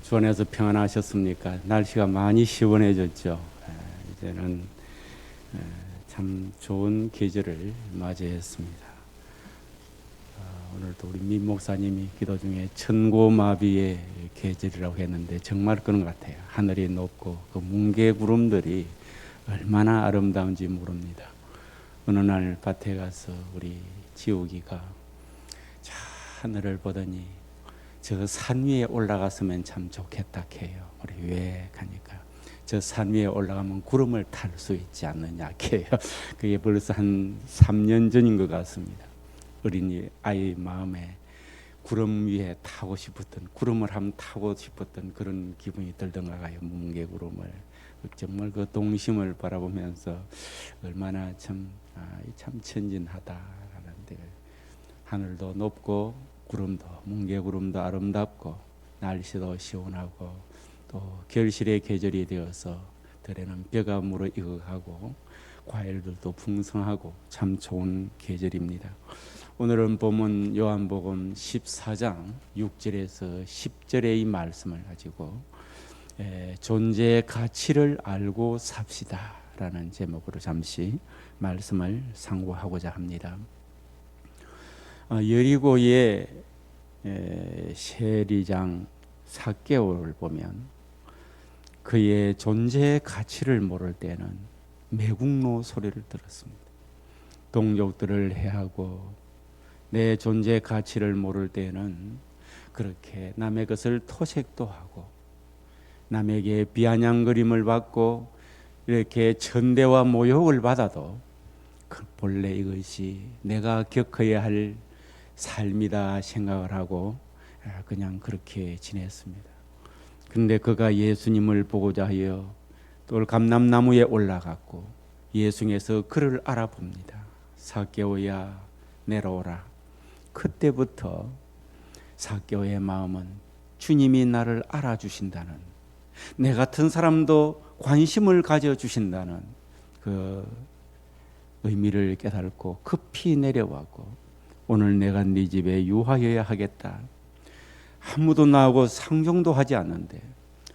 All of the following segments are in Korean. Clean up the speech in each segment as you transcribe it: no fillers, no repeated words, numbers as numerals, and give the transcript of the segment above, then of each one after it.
주 안에서 평안하셨습니까? 날씨가 많이 시원해졌죠. 이제는 참 좋은 계절을 맞이했습니다. 오늘도 우리 민 목사님이 기도 중에 천고마비의 계절이라고 했는데 정말 그런 것 같아요. 하늘이 높고 그 뭉게 구름들이 얼마나 아름다운지 모릅니다. 어느 날 밭에 가서 우리 지우기가 저 하늘을 보더니 저 산 위에 올라갔으면 참 좋겠다 해요. 우리 왜 가니까 저 산 위에 올라가면 구름을 탈 수 있지 않느냐 해요. 그게 벌써 한 3년 전인 것 같습니다. 어린이 아이 마음에 구름 위에 타고 싶었던, 구름을 한번 타고 싶었던 그런 기분이 들던가 봐요. 뭉게 구름을. 정말 그 동심을 바라보면서 얼마나 참 천진하다라는데, 하늘도 높고 구름도, 뭉게 구름도 아름답고 날씨도 시원하고 또 결실의 계절이 되어서 들에는 벼가 물어 익어가고 과일들도 풍성하고 참 좋은 계절입니다. 오늘은 본문 요한복음 14장 6절에서 10절의 이 말씀을 가지고 존재의 가치를 알고 삽시다 라는 제목으로 잠시 말씀을 상고하고자 합니다. 여리고의 세리장 삭개오를 보면 그의 존재의 가치를 모를 때는 매국노 소리를 들었습니다. 동족들을 해하고 내 존재의 가치를 모를 때는 그렇게 남의 것을 토색도 하고 남에게 비아냥거림을 받고 이렇게 천대와 모욕을 받아도 본래 이것이 내가 겪어야 할 삶이다 생각을 하고 그냥 그렇게 지냈습니다. 그런데 그가 예수님을 보고자 하여 또 감람나무에 올라갔고 예수님께서 그를 알아봅니다. 삭개오야 내려오라. 그때부터 삭개오의 마음은 주님이 나를 알아주신다는, 내 같은 사람도 관심을 가져주신다는 그 의미를 깨닫고 급히 내려왔고, 오늘 내가 네 집에 유하여야 하겠다. 아무도 나하고 상종도 하지 않는데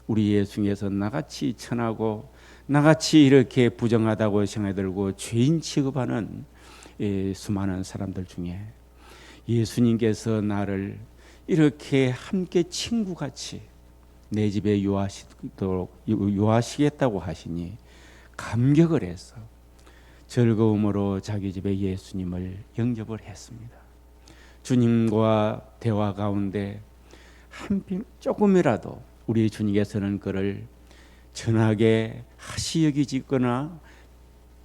우리 예수님께서 나같이 천하고 나같이 이렇게 부정하다고 생각들고 죄인 취급하는 수많은 사람들 중에 예수님께서 나를 이렇게 함께 친구같이 내 집에 유하시겠다고 하시니 감격을 해서 즐거움으로 자기 집에 예수님을 영접을 했습니다. 주님과 대화 가운데 조금이라도 우리 주님께서는 그를 전하게 하시 여기지거나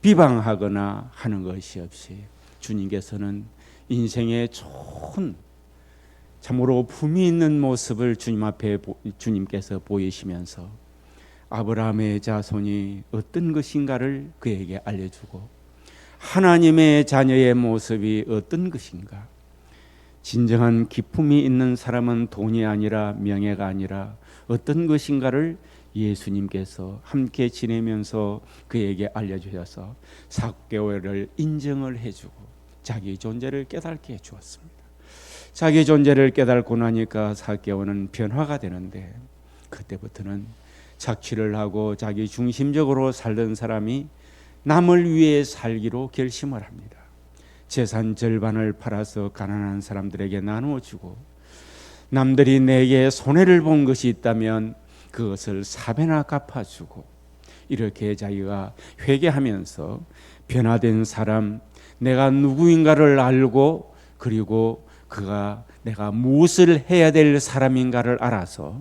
비방하거나 하는 것이 없이 주님께서는 인생의 좋은 참으로 품위 있는 모습을 주님 앞에 주님께서 보이시면서 아브라함의 자손이 어떤 것인가를 그에게 알려주고 하나님의 자녀의 모습이 어떤 것인가, 진정한 기쁨이 있는 사람은 돈이 아니라 명예가 아니라 어떤 것인가를 예수님께서 함께 지내면서 그에게 알려주셔서 삭개오를 인정을 해주고 자기 존재를 깨닫게 해주었습니다. 자기 존재를 깨닫고 나니까 삭개오는 변화가 되는데, 그때부터는 착취를 하고 자기 중심적으로 살던 사람이 남을 위해 살기로 결심을 합니다. 재산 절반을 팔아서 가난한 사람들에게 나누어 주고, 남들이 내게 손해를 본 것이 있다면 그것을 4배나 갚아주고, 이렇게 자기가 회개하면서 변화된 사람, 내가 누구인가를 알고, 그리고 그가 내가 무엇을 해야 될 사람인가를 알아서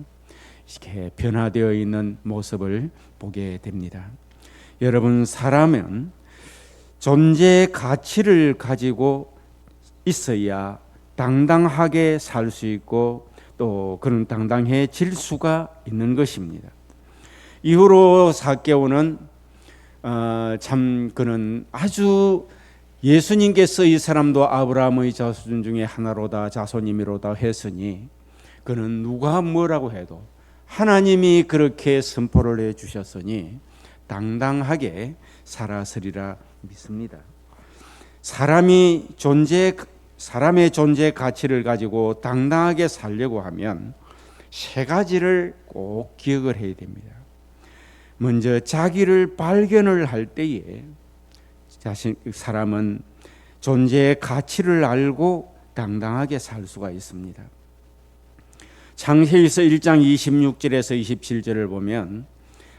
이렇게 변화되어 있는 모습을 보게 됩니다. 여러분, 사람은 존재의 가치를 가지고 있어야 당당하게 살 수 있고 또 그런 당당해질 수가 있는 것입니다. 이후로 삭개오는 참 그는 아주 예수님께서 이 사람도 아브라함의 자손 중에 하나로다, 자손임이로다 했으니 그는 누가 뭐라고 해도 하나님이 그렇게 선포를 해 주셨으니 당당하게 살았으리라 믿습니다. 사람의 존재 가치를 가지고 당당하게 살려고 하면 세 가지를 꼭 기억을 해야 됩니다. 먼저 자기를 발견을 할 때에 사람은 존재의 가치를 알고 당당하게 살 수가 있습니다. 창세기서 1장 26절에서 27절을 보면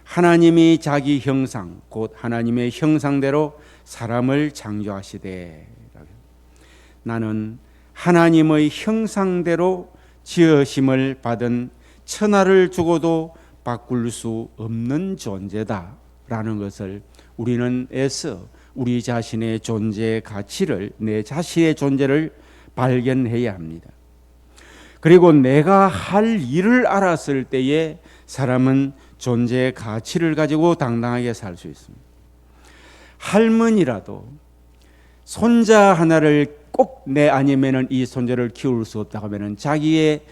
하나님이 자기 형상 곧 하나님의 형상대로 사람을 창조하시되, 나는 하나님의 형상대로 지으심을 받은 천하를 주고도 바꿀 수 없는 존재다라는 것을 우리는 애써 우리 자신의 존재의 가치를, 내 자신의 존재를 발견해야 합니다. 그리고 내가 할 일을 알았을 때에 사람은 존재의 가치를 가지고 당당하게 살 수 있습니다. 할머니라도 손자 하나를 꼭 내 아니면은 이 손자를 키울 수 없다고 하면은 자기의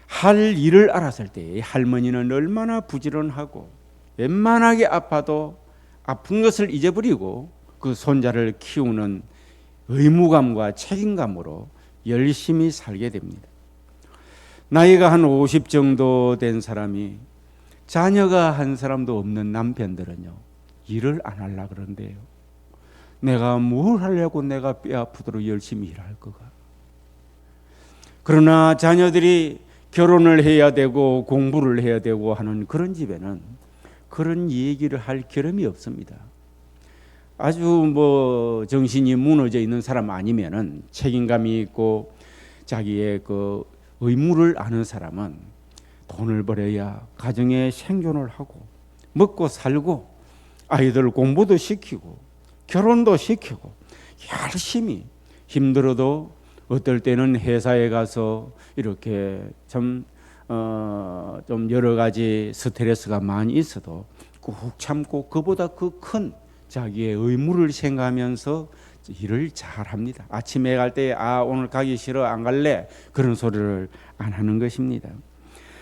할 일을 알았을 때 할머니는 얼마나 부지런하고 웬만하게 아파도 아픈 것을 잊어버리고 그 손자를 키우는 의무감과 책임감으로 열심히 살게 됩니다. 나이가 한 50 정도 된 사람이 자녀가 한 사람도 없는 남편들은요, 일을 안 하려고 그러는데요. 내가 뭘 하려고 내가 뼈 아프도록 열심히 일할 거가. 그러나 자녀들이 결혼을 해야 되고 공부를 해야 되고 하는 그런 집에는 그런 얘기를 할 겨를이 없습니다. 아주 정신이 무너져 있는 사람 아니면은 책임감이 있고 자기의 그 의무를 아는 사람은 돈을 벌어야 가정의 생존을 하고 먹고 살고 아이들 공부도 시키고 결혼도 시키고 열심히 힘들어도 어떨 때는 회사에 가서 이렇게 좀 여러 가지 스트레스가 많이 있어도 꾹 참고 그보다 그 큰 자기의 의무를 생각하면서 일을 잘 합니다. 아침에 갈 때 오늘 가기 싫어 안 갈래 그런 소리를 안 하는 것입니다.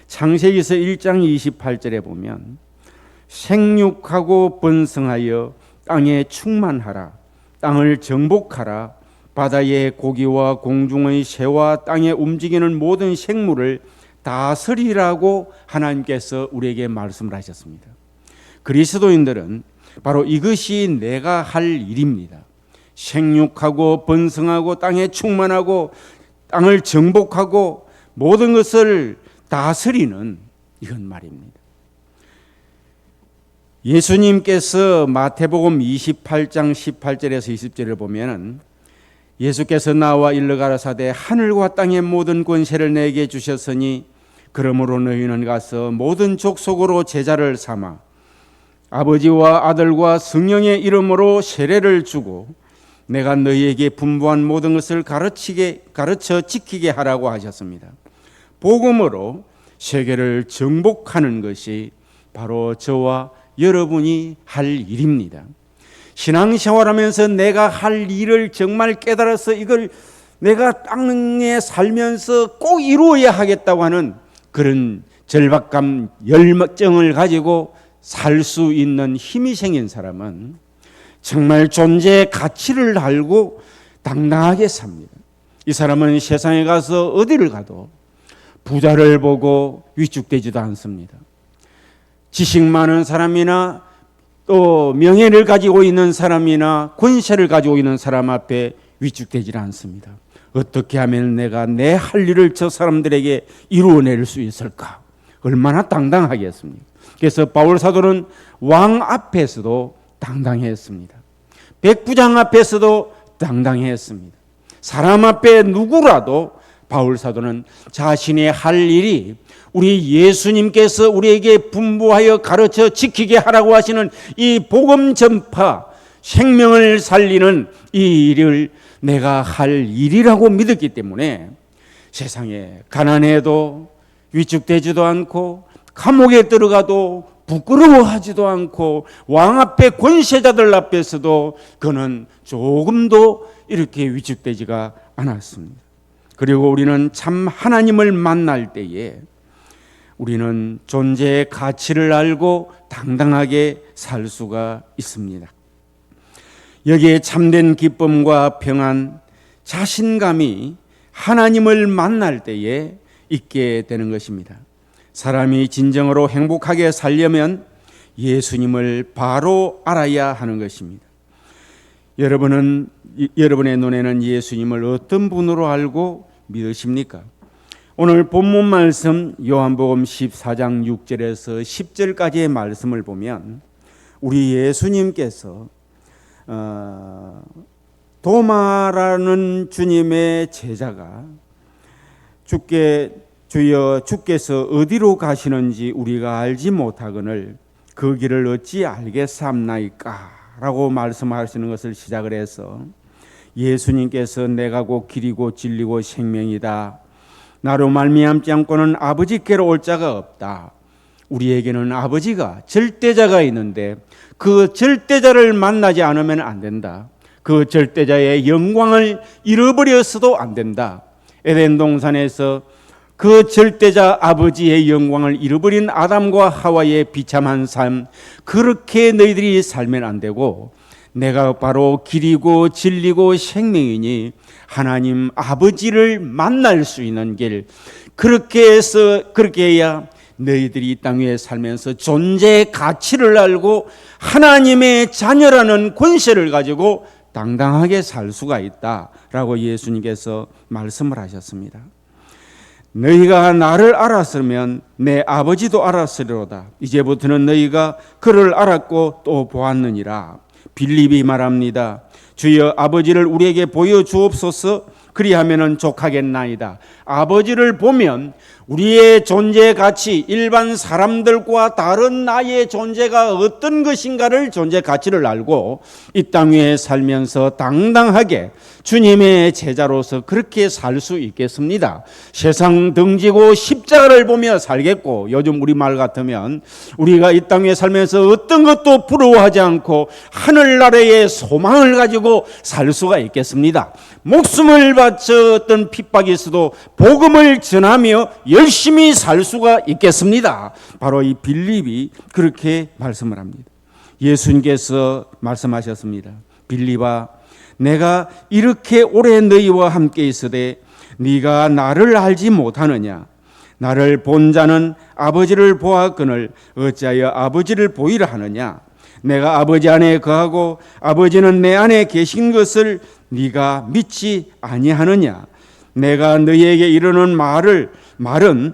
창세기서 1장 28절에 보면 생육하고 번성하여 땅에 충만하라, 땅을 정복하라, 바다의 고기와 공중의 새와 땅에 움직이는 모든 생물을 다스리라고 하나님께서 우리에게 말씀을 하셨습니다. 그리스도인들은 바로 이것이 내가 할 일입니다. 생육하고 번성하고 땅에 충만하고 땅을 정복하고 모든 것을 다스리는 이런 말입니다. 예수님께서 마태복음 28장 18절에서 20절을 보면은 예수께서 나와 일러 가라사대 하늘과 땅의 모든 권세를 내게 주셨으니 그러므로 너희는 가서 모든 족속으로 제자를 삼아 아버지와 아들과 성령의 이름으로 세례를 주고 내가 너희에게 분부한 모든 것을 가르쳐 지키게 하라고 하셨습니다. 복음으로 세계를 정복하는 것이 바로 저와 여러분이 할 일입니다. 신앙생활하면서 내가 할 일을 정말 깨달아서 이걸 내가 땅에 살면서 꼭 이루어야 하겠다고 하는 그런 절박감, 열정을 가지고 살 수 있는 힘이 생긴 사람은 정말 존재의 가치를 알고 당당하게 삽니다. 이 사람은 세상에 가서 어디를 가도 부자를 보고 위축되지도 않습니다. 지식 많은 사람이나 또 명예를 가지고 있는 사람이나 권세를 가지고 있는 사람 앞에 위축되지 않습니다. 어떻게 하면 내가 내 할 일을 저 사람들에게 이루어낼 수 있을까? 얼마나 당당하겠습니까? 그래서 바울 사도는 왕 앞에서도 당당했습니다. 백부장 앞에서도 당당했습니다. 사람 앞에 누구라도 바울 사도는 자신의 할 일이 우리 예수님께서 우리에게 분부하여 가르쳐 지키게 하라고 하시는 이 복음 전파, 생명을 살리는 이 일을 내가 할 일이라고 믿었기 때문에 세상에 가난해도 위축되지도 않고 감옥에 들어가도 부끄러워하지도 않고 왕 앞에 권세자들 앞에서도 그는 조금도 이렇게 위축되지가 않았습니다. 그리고 우리는 참 하나님을 만날 때에 우리는 존재의 가치를 알고 당당하게 살 수가 있습니다. 여기에 참된 기쁨과 평안, 자신감이 하나님을 만날 때에 있게 되는 것입니다. 사람이 진정으로 행복하게 살려면 예수님을 바로 알아야 하는 것입니다. 여러분의 눈에는 예수님을 어떤 분으로 알고 믿으십니까? 오늘 본문 말씀 요한복음 14장 6절에서 10절까지의 말씀을 보면 우리 예수님께서 도마라는 주님의 제자가 주여 주께서 어디로 가시는지 우리가 알지 못하거늘 그 길을 어찌 알겠사옵나이까 라고 말씀하시는 것을 시작을 해서 예수님께서 내가 곧 길이고 진리고 생명이다. 나로 말미암지 않고는 아버지께로 올 자가 없다. 우리에게는 아버지가 절대자가 있는데 그 절대자를 만나지 않으면 안 된다. 그 절대자의 영광을 잃어버려서도 안 된다. 에덴 동산에서 그 절대자 아버지의 영광을 잃어버린 아담과 하와의 비참한 삶, 그렇게 너희들이 살면 안 되고 내가 바로 길이고 진리고 생명이니 하나님 아버지를 만날 수 있는 길, 그렇게 해야 너희들이 이 땅 위에 살면서 존재의 가치를 알고 하나님의 자녀라는 권세를 가지고 당당하게 살 수가 있다라고 예수님께서 말씀을 하셨습니다. 너희가 나를 알았으면 내 아버지도 알았으리로다. 이제부터는 너희가 그를 알았고 또 보았느니라. 빌립이 말합니다. 주여 아버지를 우리에게 보여주옵소서. 그리하면은 족하겠나이다. 아버지를 보면 우리의 존재 가치, 일반 사람들과 다른 나의 존재가 어떤 것인가를 존재 가치를 알고 이 땅 위에 살면서 당당하게 주님의 제자로서 그렇게 살 수 있겠습니다. 세상 등지고 십자가를 보며 살겠고, 요즘 우리말 같으면 우리가 이 땅 위에 살면서 어떤 것도 부러워하지 않고 하늘나라의 소망을 가지고 살 수가 있겠습니다. 목숨을 바쳐 어떤 핍박이 있어도 복음을 전하며 열심히 살 수가 있겠습니다. 바로 이 빌립이 그렇게 말씀을 합니다. 예수님께서 말씀하셨습니다. 빌립아, 내가 이렇게 오래 너희와 함께 있으되 네가 나를 알지 못하느냐? 나를 본 자는 아버지를 보았거늘 어찌하여 아버지를 보이라 하느냐? 내가 아버지 안에 거하고 아버지는 내 안에 계신 것을 네가 믿지 아니하느냐? 내가 너희에게 이르는 말은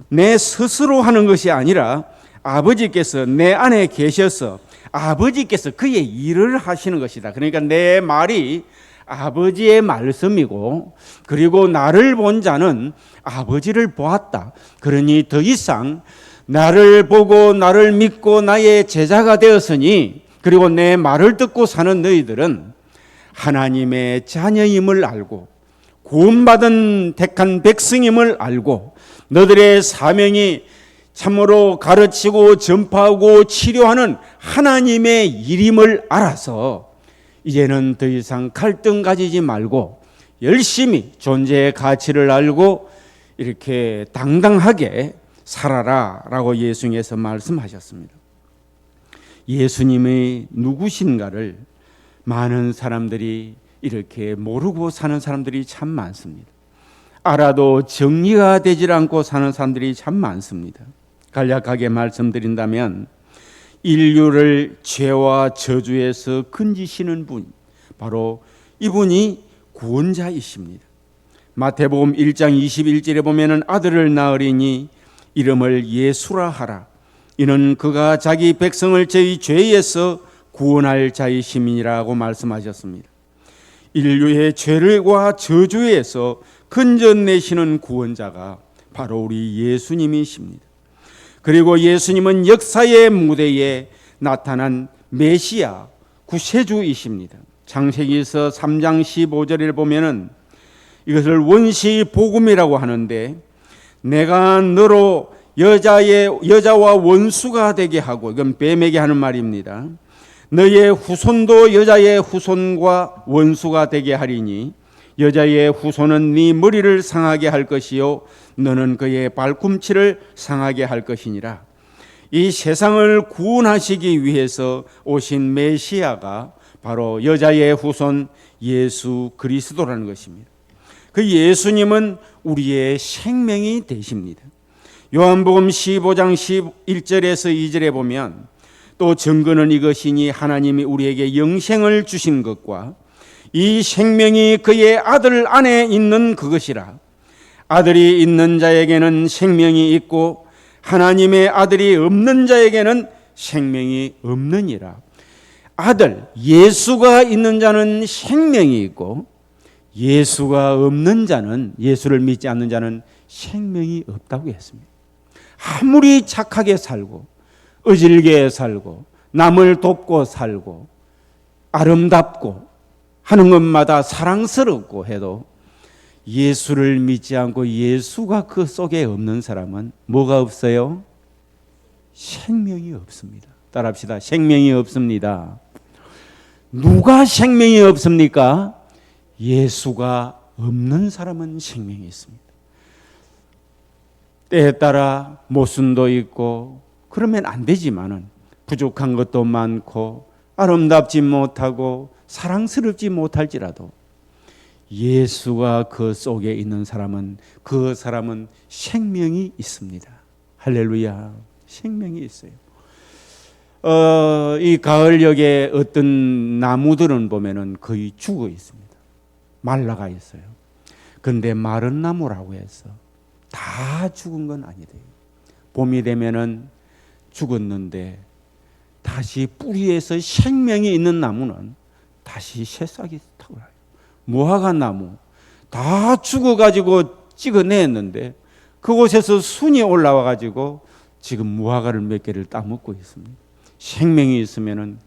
내 스스로 하는 것이 아니라 아버지께서 내 안에 계셔서 아버지께서 그의 일을 하시는 것이다. 그러니까 내 말이 아버지의 말씀이고, 그리고 나를 본 자는 아버지를 보았다. 그러니 더 이상 나를 보고 나를 믿고 나의 제자가 되었으니, 그리고 내 말을 듣고 사는 너희들은 하나님의 자녀임을 알고 구원받은 택한 백성임을 알고 너들의 사명이 참으로 가르치고 전파하고 치료하는 하나님의 일임을 알아서 이제는 더 이상 갈등 가지지 말고 열심히 존재의 가치를 알고 이렇게 당당하게 살아라 라고 예수님께서 말씀하셨습니다. 예수님이 누구신가를 많은 사람들이 이렇게 모르고 사는 사람들이 참 많습니다. 알아도 정리가 되질 않고 사는 사람들이 참 많습니다. 간략하게 말씀드린다면 인류를 죄와 저주에서 건지시는 분, 바로 이분이 구원자이십니다. 마태복음 1장 21절에 보면은 아들을 낳으리니 이름을 예수라 하라. 이는 그가 자기 백성을 저희 죄에서 구원할 자이심이라고 말씀하셨습니다. 인류의 죄를과 저주에서 건져내시는 구원자가 바로 우리 예수님이십니다. 그리고 예수님은 역사의 무대에 나타난 메시아, 구세주이십니다. 창세기서 3장 15절을 보면은 이것을 원시 복음이라고 하는데, 내가 너로 여자와 원수가 되게 하고, 이건 뱀에게 하는 말입니다. 너의 후손도 여자의 후손과 원수가 되게 하리니 여자의 후손은 네 머리를 상하게 할 것이요 너는 그의 발꿈치를 상하게 할 것이니라. 이 세상을 구원하시기 위해서 오신 메시아가 바로 여자의 후손 예수 그리스도라는 것입니다. 그 예수님은 우리의 생명이 되십니다. 요한복음 15장 11절에서 2절에 보면 또 증거는 이것이니 하나님이 우리에게 영생을 주신 것과 이 생명이 그의 아들 안에 있는 그것이라. 아들이 있는 자에게는 생명이 있고 하나님의 아들이 없는 자에게는 생명이 없느니라. 아들, 예수가 있는 자는 생명이 있고 예수가 없는 자는, 예수를 믿지 않는 자는 생명이 없다고 했습니다. 아무리 착하게 살고 어질게 살고 남을 돕고 살고 아름답고 하는 것마다 사랑스럽고 해도 예수를 믿지 않고 예수가 그 속에 없는 사람은 뭐가 없어요? 생명이 없습니다. 따라합시다. 생명이 없습니다. 누가 생명이 없습니까? 예수가 없는 사람은 생명이 있습니다. 때에 따라 모순도 있고 그러면 안 되지만은 부족한 것도 많고 아름답지 못하고 사랑스럽지 못할지라도 예수가 그 속에 있는 사람은 그 사람은 생명이 있습니다. 할렐루야. 생명이 있어요. 이 가을역에 어떤 나무들은 보면은 거의 죽어 있습니다. 말라가 있어요. 근데 마른 나무라고 해서 다 죽은 건 아니래요. 봄이 되면은 죽었는데 다시 뿌리에서 생명이 있는 나무는 다시 새싹이 타고 나요. 무화과 나무 다 죽어가지고 찍어냈는데 그곳에서 순이 올라와가지고 지금 무화과를 몇 개를 따먹고 있습니다. 생명이 있으면은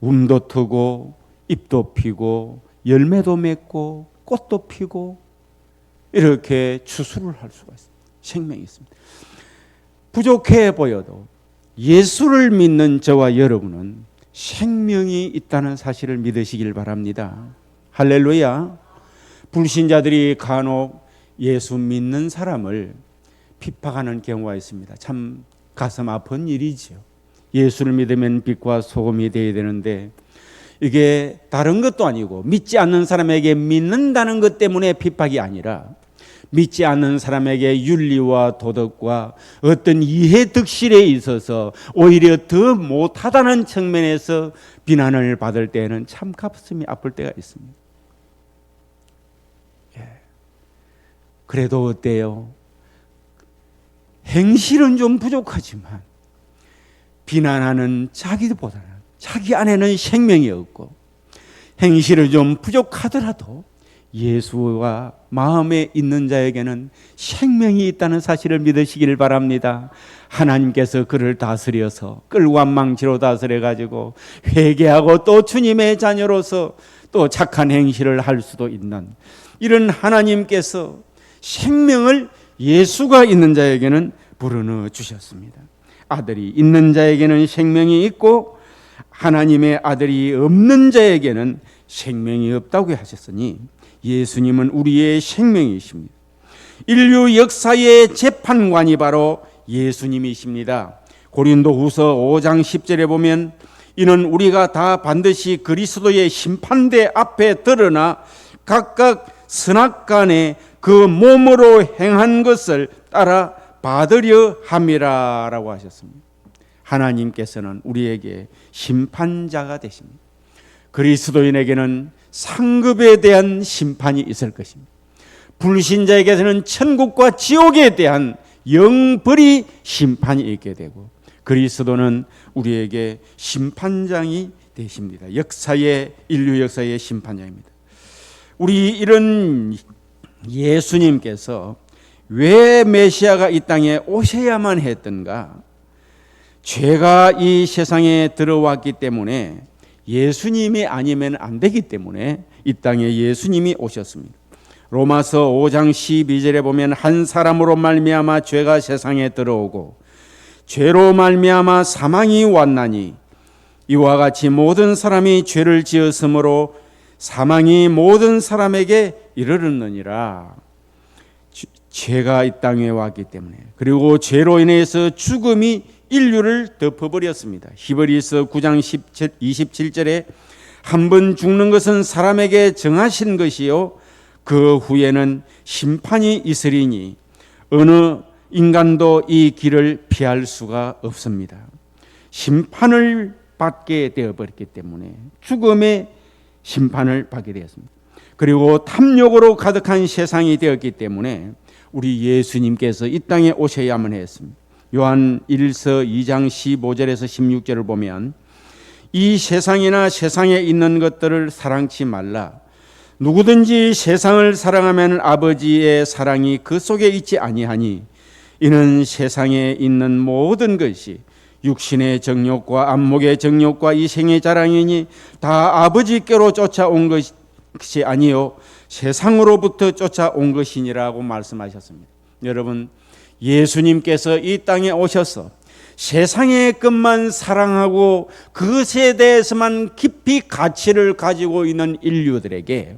움도 트고 잎도 피고 열매도 맺고 꽃도 피고 이렇게 추수를 할 수가 있습니다. 생명이 있습니다. 부족해 보여도 예수를 믿는 저와 여러분은 생명이 있다는 사실을 믿으시길 바랍니다. 할렐루야. 불신자들이 간혹 예수 믿는 사람을 핍박하는 경우가 있습니다. 참 가슴 아픈 일이죠. 예수를 믿으면 빛과 소금이 되어야 되는데 이게 다른 것도 아니고 믿지 않는 사람에게 믿는다는 것 때문에 핍박이 아니라 믿지 않는 사람에게 윤리와 도덕과 어떤 이해 득실에 있어서 오히려 더 못하다는 측면에서 비난을 받을 때에는 참 가슴이 아플 때가 있습니다. 그래도 어때요? 행실은 좀 부족하지만 비난하는 자기보다는 자기 안에는 생명이 없고 행실은 좀 부족하더라도 예수와 마음에 있는 자에게는 생명이 있다는 사실을 믿으시기를 바랍니다. 하나님께서 그를 다스려서 끌관망치로 다스려가지고 회개하고 또 주님의 자녀로서 또 착한 행실을 할 수도 있는 이런 하나님께서 생명을 예수가 있는 자에게는 불어넣어 주셨습니다. 아들이 있는 자에게는 생명이 있고 하나님의 아들이 없는 자에게는 생명이 없다고 하셨으니 예수님은 우리의 생명이십니다. 인류 역사의 재판관이 바로 예수님이십니다. 고린도후서 5장 10절에 보면 이는 우리가 다 반드시 그리스도의 심판대 앞에 드러나 각각 선악간에 그 몸으로 행한 것을 따라 받으려 함이라 라고 하셨습니다. 하나님께서는 우리에게 심판자가 되십니다. 그리스도인에게는 상급에 대한 심판이 있을 것입니다. 불신자에게서는 천국과 지옥에 대한 영벌이 심판이 있게 되고 그리스도는 우리에게 심판장이 되십니다. 인류 역사의 심판장입니다. 우리 이런 예수님께서 왜 메시아가 이 땅에 오셔야만 했던가? 죄가 이 세상에 들어왔기 때문에 예수님이 아니면 안 되기 때문에 이 땅에 예수님이 오셨습니다. 로마서 5장 12절에 보면 한 사람으로 말미암아 죄가 세상에 들어오고 죄로 말미암아 사망이 왔나니 이와 같이 모든 사람이 죄를 지었으므로 사망이 모든 사람에게 이르렀느니라. 죄가 이 땅에 왔기 때문에 그리고 죄로 인해서 죽음이 인류를 덮어버렸습니다. 히브리서 9장 27절에 한 번 죽는 것은 사람에게 정하신 것이요 그 후에는 심판이 있으리니 어느 인간도 이 길을 피할 수가 없습니다. 심판을 받게 되어버렸기 때문에 죽음의 심판을 받게 되었습니다. 그리고 탐욕으로 가득한 세상이 되었기 때문에 우리 예수님께서 이 땅에 오셔야만 했습니다. 요한 1서 2장 15절에서 16절을 보면 이 세상이나 세상에 있는 것들을 사랑치 말라. 누구든지 세상을 사랑하면 아버지의 사랑이 그 속에 있지 아니하니 이는 세상에 있는 모든 것이 육신의 정욕과 안목의 정욕과 이생의 자랑이니 다 아버지께로 쫓아온 것이 아니요 세상으로부터 쫓아온 것이니라고 말씀하셨습니다. 여러분, 예수님께서 이 땅에 오셔서 세상의 것만 사랑하고 그것에 대해서만 깊이 가치를 가지고 있는 인류들에게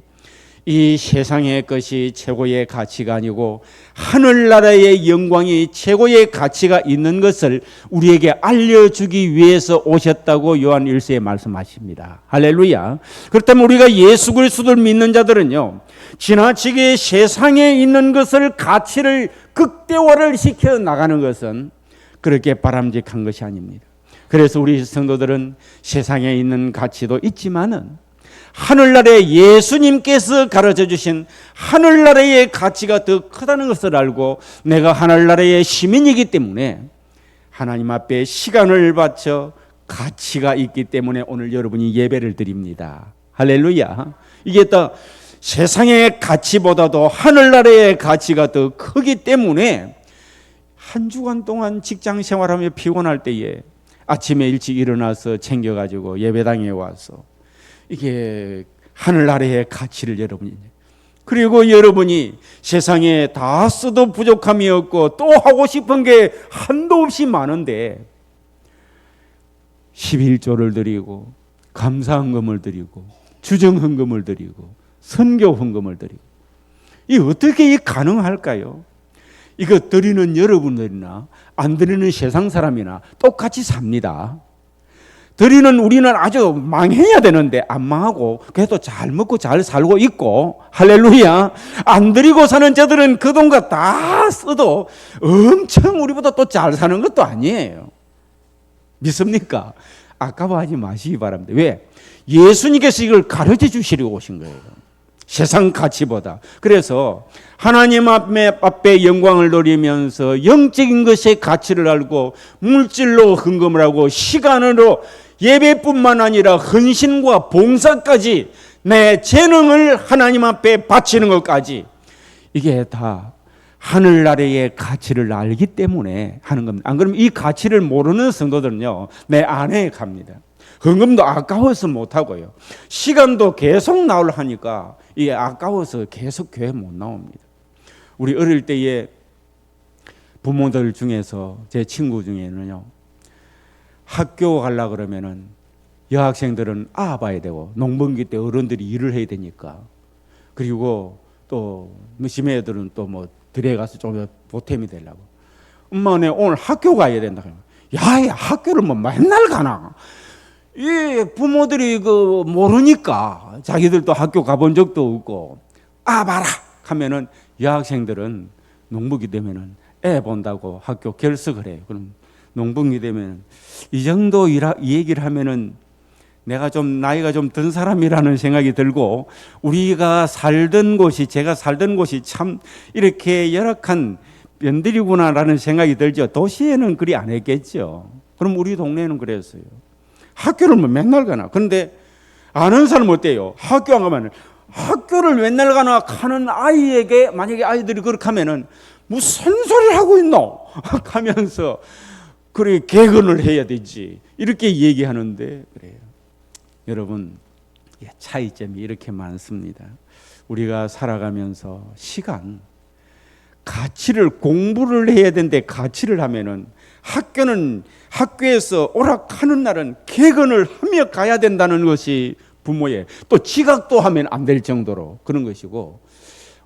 이 세상의 것이 최고의 가치가 아니고 하늘나라의 영광이 최고의 가치가 있는 것을 우리에게 알려주기 위해서 오셨다고 요한 1서에 말씀하십니다. 할렐루야. 그렇다면 우리가 예수 그리스도를 믿는 자들은요, 지나치게 세상에 있는 것을 가치를 극대화를 시켜 나가는 것은 그렇게 바람직한 것이 아닙니다. 그래서 우리 성도들은 세상에 있는 가치도 있지만은 하늘나라의 예수님께서 가르쳐 주신 하늘나라의 가치가 더 크다는 것을 알고 내가 하늘나라의 시민이기 때문에 하나님 앞에 시간을 바쳐 가치가 있기 때문에 오늘 여러분이 예배를 드립니다. 할렐루야. 이게 또 세상의 가치보다도 하늘나라의 가치가 더 크기 때문에 한 주간 동안 직장 생활하며 피곤할 때에 아침에 일찍 일어나서 챙겨가지고 예배당에 와서 이게 하늘나라의 가치를 여러분이, 그리고 여러분이 세상에 다 써도 부족함이 없고 또 하고 싶은 게 한도 없이 많은데 11조를 드리고 감사헌금을 드리고 주정헌금을 드리고 선교헌금을 드리고, 이 어떻게 가능할까요? 이거 드리는 여러분들이나 안 드리는 세상 사람이나 똑같이 삽니다. 드리는 우리는 아주 망해야 되는데 안 망하고 그래도 잘 먹고 잘 살고 있고, 할렐루야. 안 드리고 사는 자들은 그 돈과 다 써도 엄청 우리보다 또 잘 사는 것도 아니에요. 믿습니까? 아까워하지 마시기 바랍니다. 왜? 예수님께서 이걸 가르쳐 주시려고 오신 거예요. 세상 가치보다. 그래서 하나님 앞에 영광을 누리면서 영적인 것의 가치를 알고 물질로 헌금을 하고 시간으로 예배뿐만 아니라 헌신과 봉사까지 내 재능을 하나님 앞에 바치는 것까지 이게 다 하늘나라의 가치를 알기 때문에 하는 겁니다. 안 그러면 이 가치를 모르는 성도들은요, 내 안에 갑니다. 헌금도 아까워서 못하고요, 시간도 계속 나오려 하니까 이게 아까워서 계속 교회 못 나옵니다. 우리 어릴 때에 부모들 중에서 제 친구 중에는요, 학교 가려고 그러면은 여학생들은 봐야 되고 농번기 때 어른들이 일을 해야 되니까, 그리고 또 심해 애들은 또 뭐 들에 가서 좀 보탬이 되려고, 엄마 내 오늘 학교 가야 된다. 야, 학교를 뭐 맨날 가나? 이 부모들이 그 모르니까 자기들도 학교 가본 적도 없고 봐라 하면은 여학생들은 농번기 되면은 애 본다고 학교 결석을 해요. 그럼 농번기 되면 이 정도 이 얘기를 하면은 내가 좀 나이가 좀 든 사람이라는 생각이 들고, 우리가 살던 곳이, 제가 살던 곳이 참 이렇게 열악한 변들이구나라는 생각이 들죠. 도시에는 그리 안 했겠죠. 그럼 우리 동네는 그랬어요. 학교를 뭐 맨날 가나. 그런데 아는 사람은 어때요? 학교 안 가면 학교를 맨날 가나 하는 아이에게 만약에 아이들이 그렇게 하면은 무슨 소리를 하고 있노? 하면서 그래 개근을 해야 되지. 이렇게 얘기하는데 그래요. 여러분, 차이점이 이렇게 많습니다. 우리가 살아가면서 시간, 가치를 공부를 해야 되는데 가치를 하면은 학교는 학교에서 오락하는 날은 개근을 하며 가야 된다는 것이 부모의, 또 지각도 하면 안 될 정도로 그런 것이고,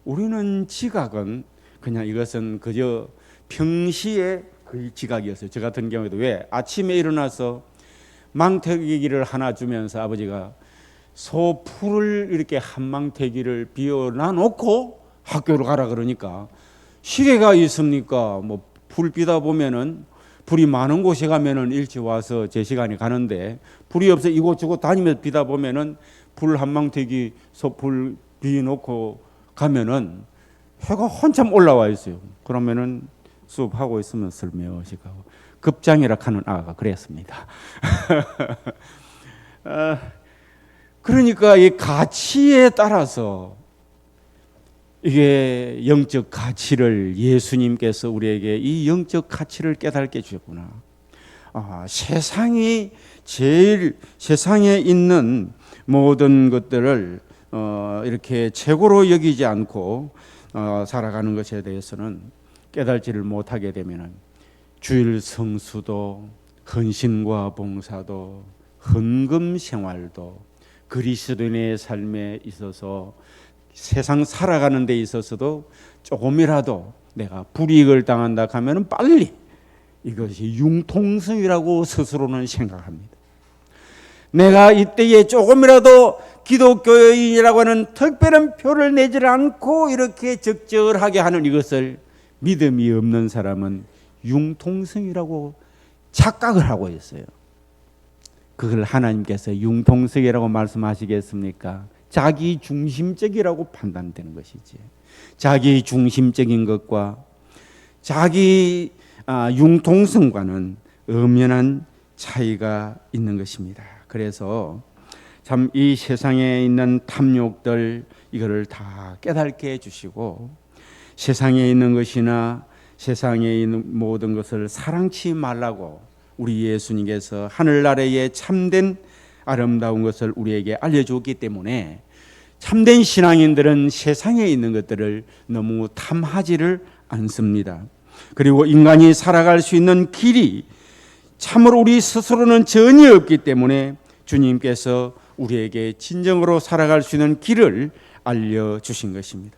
우리는 지각은 그냥 이것은 그저 평시에 그 지각이었어요. 저 같은 경우에도 왜 아침에 일어나서 망태기를 하나 주면서 아버지가 소 풀을 이렇게 한 망태기를 비워놔 놓고 학교를 가라 그러니까 시계가 있습니까? 뭐 불 비다 보면은 불이 많은 곳에 가면은 일찍 와서 제 시간이 가는데 불이 없어 이곳저곳 다니면서 비다 보면은 불 한망태기서 불 비놓고 가면은 해가 한참 올라와 있어요. 그러면은 수업하고 있으면 슬며시 가고 급장이라 하는 아가 그랬습니다. 그러니까 이 가치에 따라서 이게 영적 가치를 예수님께서 우리에게 이 영적 가치를 깨닫게 주셨구나. 세상에 있는 모든 것들을 이렇게 최고로 여기지 않고 살아가는 것에 대해서는 깨달지를 못하게 되면은 주일 성수도 헌신과 봉사도 헌금 생활도 그리스도인의 삶에 있어서 세상 살아가는 데 있어서도 조금이라도 내가 불이익을 당한다 하면은 빨리 이것이 융통성이라고 스스로는 생각합니다. 내가 이때에 조금이라도 기독교인이라고 하는 특별한 표를 내지 않고 이렇게 적절하게 하는 이것을 믿음이 없는 사람은 융통성이라고 착각을 하고 있어요. 그걸 하나님께서 융통성이라고 말씀하시겠습니까? 자기 중심적이라고 판단되는 것이지. 자기 중심적인 것과 자기 융통성과는 엄연한 차이가 있는 것입니다. 그래서 참 이 세상에 있는 탐욕들 이거를 다 깨닫게 해주시고 세상에 있는 것이나 세상에 있는 모든 것을 사랑치 말라고 우리 예수님께서 하늘나라의 참된 아름다운 것을 우리에게 알려주었기 때문에 참된 신앙인들은 세상에 있는 것들을 너무 탐하지를 않습니다. 그리고 인간이 살아갈 수 있는 길이 참으로 우리 스스로는 전혀 없기 때문에 주님께서 우리에게 진정으로 살아갈 수 있는 길을 알려주신 것입니다.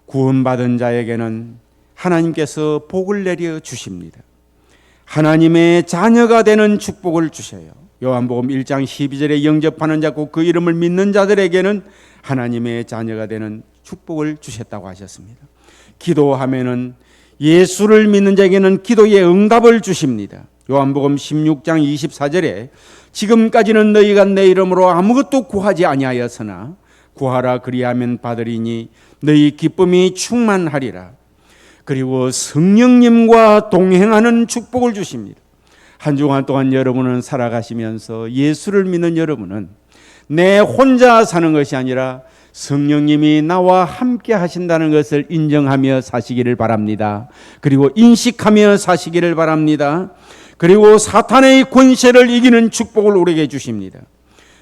구원받은 자에게는 하나님께서 복을 내려 주십니다. 하나님의 자녀가 되는 축복을 주셔요. 요한복음 1장 12절에 영접하는 자고 그 이름을 믿는 자들에게는 하나님의 자녀가 되는 축복을 주셨다고 하셨습니다. 기도하면은 예수를 믿는 자에게는 기도의 응답을 주십니다. 요한복음 16장 24절에 지금까지는 너희가 내 이름으로 아무것도 구하지 아니하였으나 구하라 그리하면 받으리니 너희 기쁨이 충만하리라. 그리고 성령님과 동행하는 축복을 주십니다. 한 주간 동안 여러분은 살아가시면서 예수를 믿는 여러분은 내 혼자 사는 것이 아니라 성령님이 나와 함께 하신다는 것을 인정하며 사시기를 바랍니다. 그리고 인식하며 사시기를 바랍니다. 그리고 사탄의 권세를 이기는 축복을 우리에게 주십니다.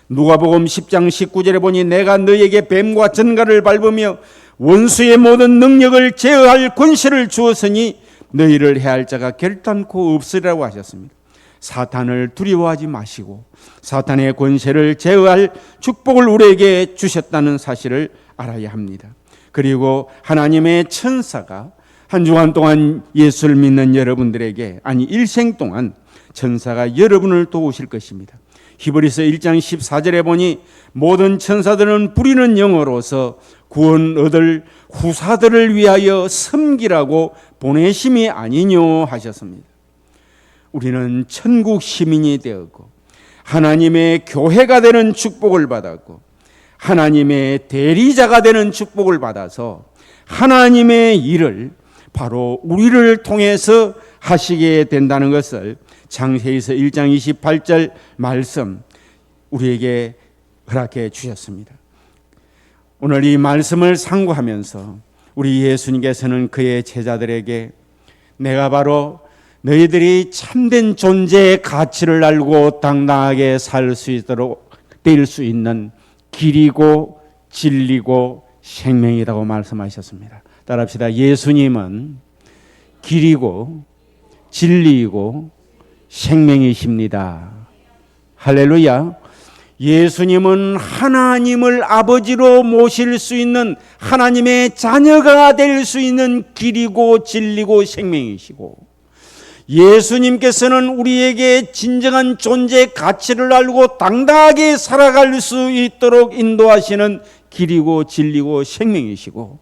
누가복음 10장 19절에 보니 내가 너희에게 뱀과 전갈을 밟으며 원수의 모든 능력을 제어할 권세를 주었으니 너희를 해할 자가 결단코 없으리라고 하셨습니다. 사탄을 두려워하지 마시고 사탄의 권세를 제어할 축복을 우리에게 주셨다는 사실을 알아야 합니다. 그리고 하나님의 천사가 한 주간 동안 예수를 믿는 여러분들에게 아니 일생 동안 천사가 여러분을 도우실 것입니다. 히브리서 1장 14절에 보니 모든 천사들은 부리는 영어로서 구원 얻을 후사들을 위하여 섬기라고 보내심이 아니뇨 하셨습니다. 우리는 천국 시민이 되었고 하나님의 교회가 되는 축복을 받았고 하나님의 대리자가 되는 축복을 받아서 하나님의 일을 바로 우리를 통해서 하시게 된다는 것을 창세기서 1장 28절 말씀 우리에게 허락해 주셨습니다. 오늘 이 말씀을 상고하면서 우리 예수님께서는 그의 제자들에게 내가 바로 너희들이 참된 존재의 가치를 알고 당당하게 살 수 있도록 될 수 있는 길이고 진리고 생명이라고 말씀하셨습니다. 따라합시다. 예수님은 길이고 진리이고 생명이십니다. 할렐루야. 예수님은 하나님을 아버지로 모실 수 있는 하나님의 자녀가 될 수 있는 길이고 진리고 생명이시고 예수님께서는 우리에게 진정한 존재의 가치를 알고 당당하게 살아갈 수 있도록 인도하시는 길이고 진리고 생명이시고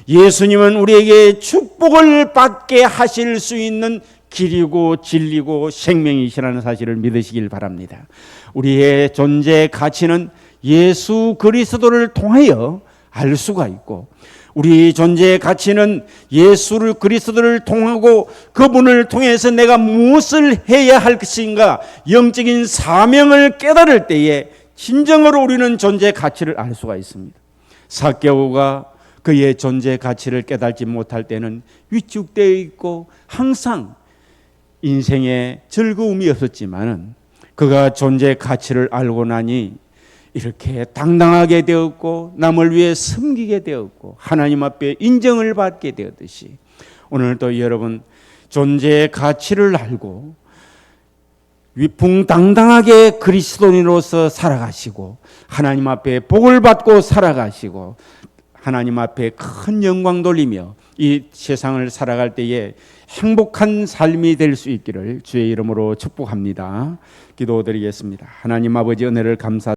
예수님은 우리에게 축복을 받게 하실 수 있는 길이고 진리고 생명이시라는 사실을 믿으시길 바랍니다. 우리의 존재 가치는 예수 그리스도를 통하여 알 수가 있고, 우리 존재의 가치는 예수를 그리스도를 통하고 그분을 통해서 내가 무엇을 해야 할 것인가, 영적인 사명을 깨달을 때에 진정으로 우리는 존재의 가치를 알 수가 있습니다. 삭개오가 그의 존재의 가치를 깨달지 못할 때는 위축되어 있고 항상 인생에 즐거움이 없었지만은, 그가 존재의 가치를 알고 나니 이렇게 당당하게 되었고 남을 위해 섬기게 되었고 하나님 앞에 인정을 받게 되었듯이, 오늘도 여러분 존재의 가치를 알고 위풍당당하게 그리스도인으로서 살아가시고 하나님 앞에 복을 받고 살아가시고 하나님 앞에 큰 영광 돌리며 이 세상을 살아갈 때에 행복한 삶이 될 수 있기를 주의 이름으로 축복합니다. 기도드리겠습니다. 하나님 아버지, 은혜를 감사